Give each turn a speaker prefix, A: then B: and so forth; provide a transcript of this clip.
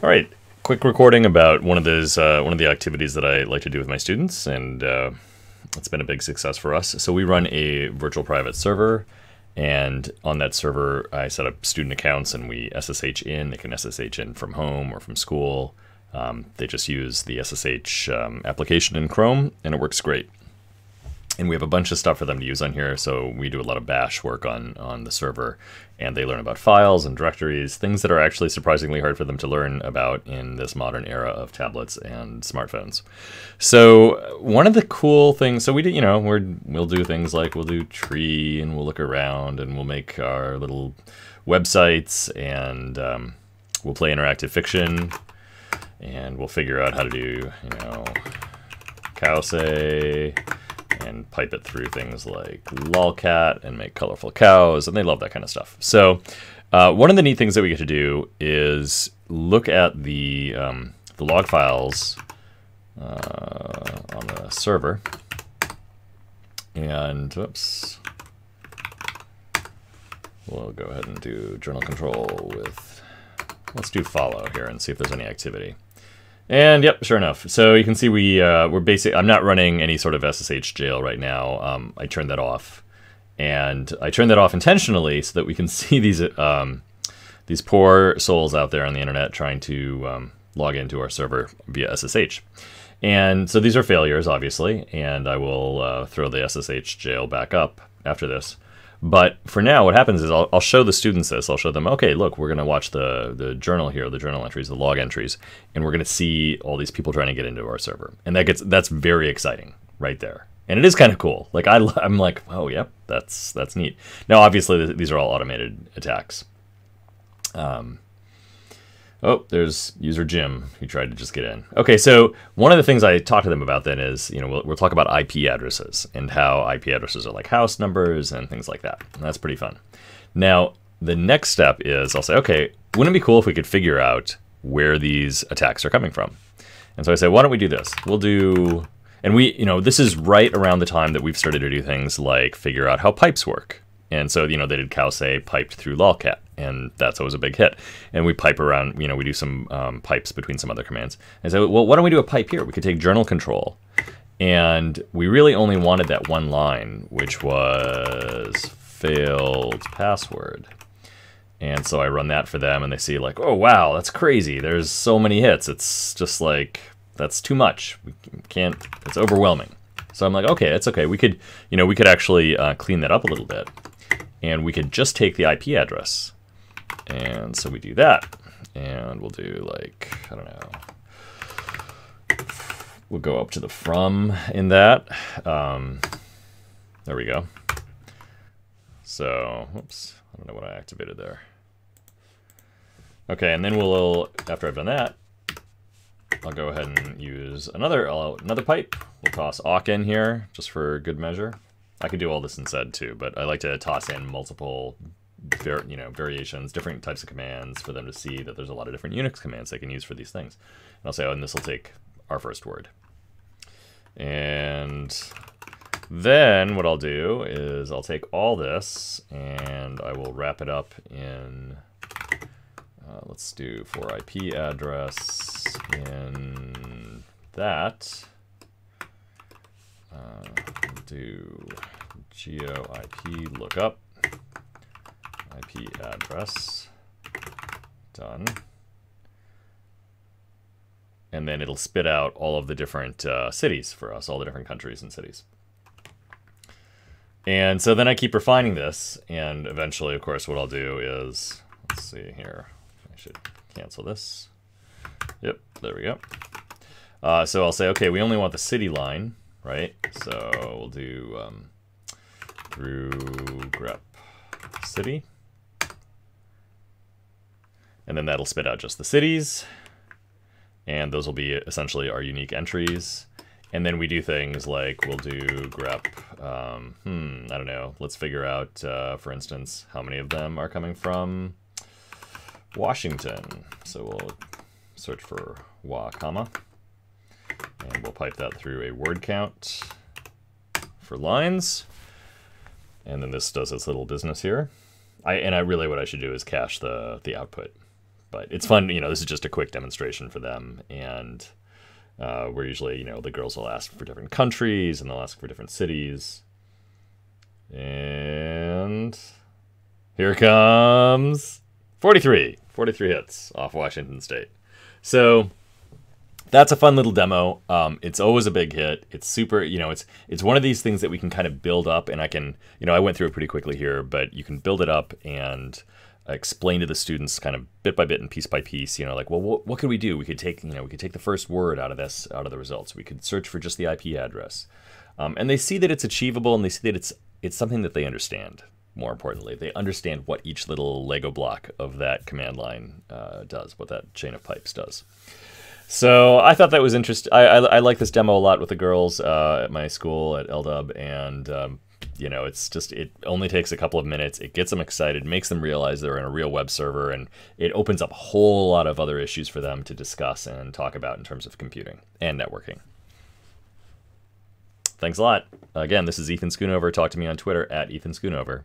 A: All right, quick recording about one of the activities that I like to do with my students, and it's been a big success for us. So we run a virtual private server, and on that server, I set up student accounts, and we SSH in. They can SSH in from home or from school. They just use the SSH application in Chrome, and it works great. And we have a bunch of stuff for them to use on here, so we do a lot of bash work on the server, and they learn about files and directories, things that are actually surprisingly hard for them to learn about in this modern era of tablets and smartphones. So one of the cool things, so we do, we'll do things like we'll do tree, and we'll look around, and we'll make our little websites, and we'll play interactive fiction, and we'll figure out how to do, Cowsay, and pipe it through things like lolcat and make colorful cows, and they love that kind of stuff. So one of the neat things that we get to do is look at the log files on the server. And whoops, we'll go ahead and do journal control with, let's do follow here and see if there's any activity. And yep, sure enough. So you can see we're basically, I'm not running any sort of SSH jail right now. I turned that off, and I turned that off intentionally so that we can see these poor souls out there on the internet trying to log into our server via SSH. And so these are failures, obviously, and I will throw the SSH jail back up after this. But for now, what happens is I'll show the students this. I'll show them, okay, look, we're going to watch the journal here, the journal entries, the log entries, and we're going to see all these people trying to get into our server. And that's very exciting right there. And it is kind of cool. Like I'm like, oh, yep, that's neat. Now, obviously, these are all automated attacks. Oh, there's user Jim who tried to just get in. Okay, so one of the things I talk to them about then is, we'll talk about IP addresses and how IP addresses are like house numbers and things like that. And that's pretty fun. Now, the next step is I'll say, okay, wouldn't it be cool if we could figure out where these attacks are coming from? And so I say, why don't we do this? We'll do, and this is right around the time that we've started to do things like figure out how pipes work. And so, they did Cowsay piped through lolcat, and that's always a big hit. And we pipe around, we do some pipes between some other commands. And so, well, why don't we do a pipe here? We could take journal control. And we really only wanted that one line, which was failed password. And so I run that for them, and they see like, oh, wow, that's crazy. There's so many hits. It's just like, that's too much. We can't, it's overwhelming. So I'm like, okay, it's okay. We could, we could actually clean that up a little bit. And we could just take the IP address. And so we do that. And we'll do like, I don't know. We'll go up to the from in that. There we go. So, whoops. I don't know what I activated there. Okay, and then after I've done that, I'll go ahead and use another pipe. We'll toss awk in here just for good measure. I could do all this in sed too, but I like to toss in multiple variations, different types of commands for them to see that there's a lot of different Unix commands they can use for these things. And I'll say, oh, and this will take our first word. And then what I'll do is I'll take all this and I will wrap it up in, let's do for IP address in that. Do geo IP lookup, IP address, done. And then it'll spit out all of the different cities for us, all the different countries and cities. And so then I keep refining this, and eventually, of course, what I'll do is, let's see here, I should cancel this. Yep, there we go. So I'll say, okay, we only want the city line, right? So we'll do through grep city. And then that'll spit out just the cities. And those will be essentially our unique entries. And then we do things like we'll do grep, I don't know, let's figure out, for instance, how many of them are coming from Washington. So we'll search for wa, comma, and we'll pipe that through a word count for lines. And then this does its little business here. Really what I should do is cache the output. But it's fun, this is just a quick demonstration for them. And we're usually, the girls will ask for different countries and they'll ask for different cities. And here it comes 43 hits off Washington State. So that's a fun little demo. It's always a big hit. It's super, it's one of these things that we can kind of build up, and I went through it pretty quickly here, but you can build it up and explain to the students kind of bit by bit and piece by piece, like, well, what could we do? We could take the first word out of the results. We could search for just the IP address. And they see that it's achievable, and they see that it's something that they understand. More importantly, they understand what each little Lego block of that command line does, what that chain of pipes does. So I thought that was interesting. I like this demo a lot with the girls at my school at LDub, and it only takes a couple of minutes. It gets them excited, makes them realize they're in a real web server, and it opens up a whole lot of other issues for them to discuss and talk about in terms of computing and networking. Thanks a lot. Again, this is Ethan Schoonover. Talk to me on Twitter at Ethan Schoonover.